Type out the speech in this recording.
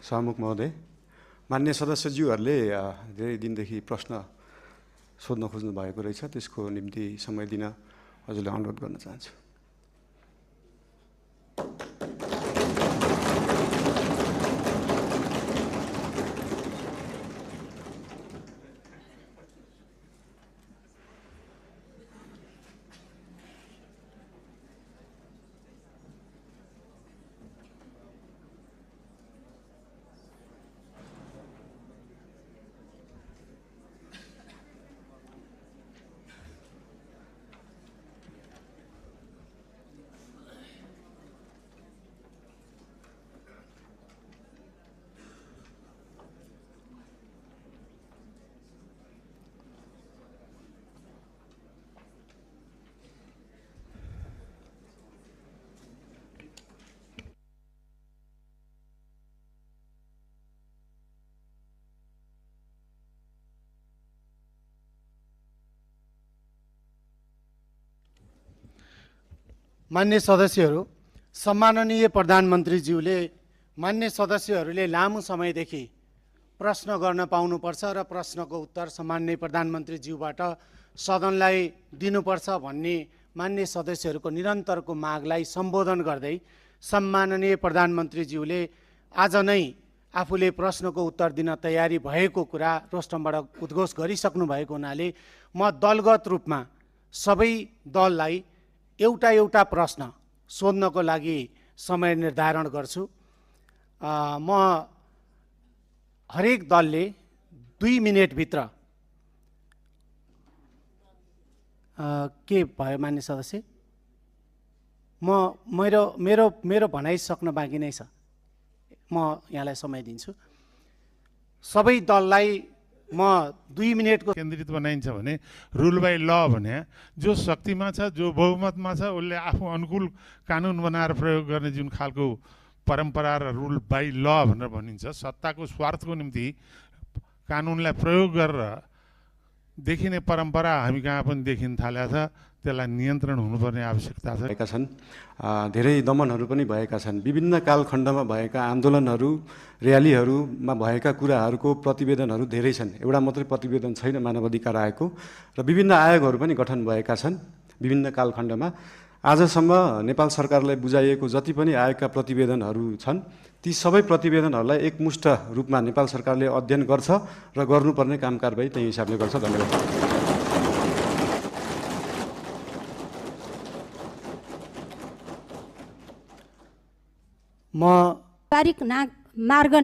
सभामुख महोदय, मान्य सदस्यज्यूहरूले धेरै दिनदेखि प्रश्न सोध्न खोज्नु भएको रहेछ, त्यसको निम्ति समय दिन हजुरले अनुरोध गर्न चाहन्छु। मान्य सदस्यहरू, सम्माननीय प्रधानमन्त्रीज्यूले मान्य सदस्यहरूले लामो समयदेखि प्रश्न गर्न पाउनुपर्छ र प्रश्नको उत्तर सम्माननीय प्रधानमन्त्रीज्यूबाट सदनलाई दिनुपर्छ भन्ने मान्य सदस्यहरूको निरन्तरको मागलाई सम्बोधन गर्दै सम्माननीय प्रधानमन्त्रीज्यूले आज नै आफूले प्रश्नको उत्तर दिन तयारी भएको कुरा रोस्टमबाट उद्घोष गरिसक्नु भएको हुनाले म दलगत रूपमा सबै दललाई एउटा एउटा प्रश्न सोध्नको लागि समय निर्धारण गर्छु। म हरेक दलले 2 मिनेटभित्र के भयो मान्य सदस्य, मेरो भनाइ सक्न बाँकी नै छ, म यहाँलाई समय दिन्छु। सबै दललाई म 2 मिनेटको केन्द्रित बनाइन्छ भने रुल बाई ल भने जो शक्तिमा छ, जो बहुमतमा छ, उसले आफू अनुकूल कानुन बनाएर प्रयोग गर्ने जुन खालको परम्परा र रुल बाई ल भनेर भनिन्छ, सत्ताको स्वार्थको निम्ति कानुनलाई प्रयोग गरेर देखिने परम्परा हामी कहाँ पनि देखिन थालेको छ। त्यसलाई नियन्त्रण हुनुपर्ने आवश्यकता छ। भएका छन्, धेरै दमनहरू पनि भएका छन्। विभिन्न कालखण्डमा भएका आन्दोलनहरू, र्यालीहरूमा भएका कुराहरूको प्रतिवेदनहरू धेरै छन्। एउटा मात्रै प्रतिवेदन छैन मानव अधिकार आयोगको, र विभिन्न आयोगहरू पनि गठन भएका छन् विभिन्न कालखण्डमा। आजसम्म नेपाल सरकारलाई बुझाइएको जति पनि आयोगका प्रतिवेदनहरू छन्, ती सबै प्रतिवेदनहरूलाई एकमुष्ट रूपमा नेपाल सरकारले अध्ययन गर्छ र गर्नुपर्ने काम कारबाही त्यही हिसाबले गर्छ। धन्यवाद। म पारिक मार्ग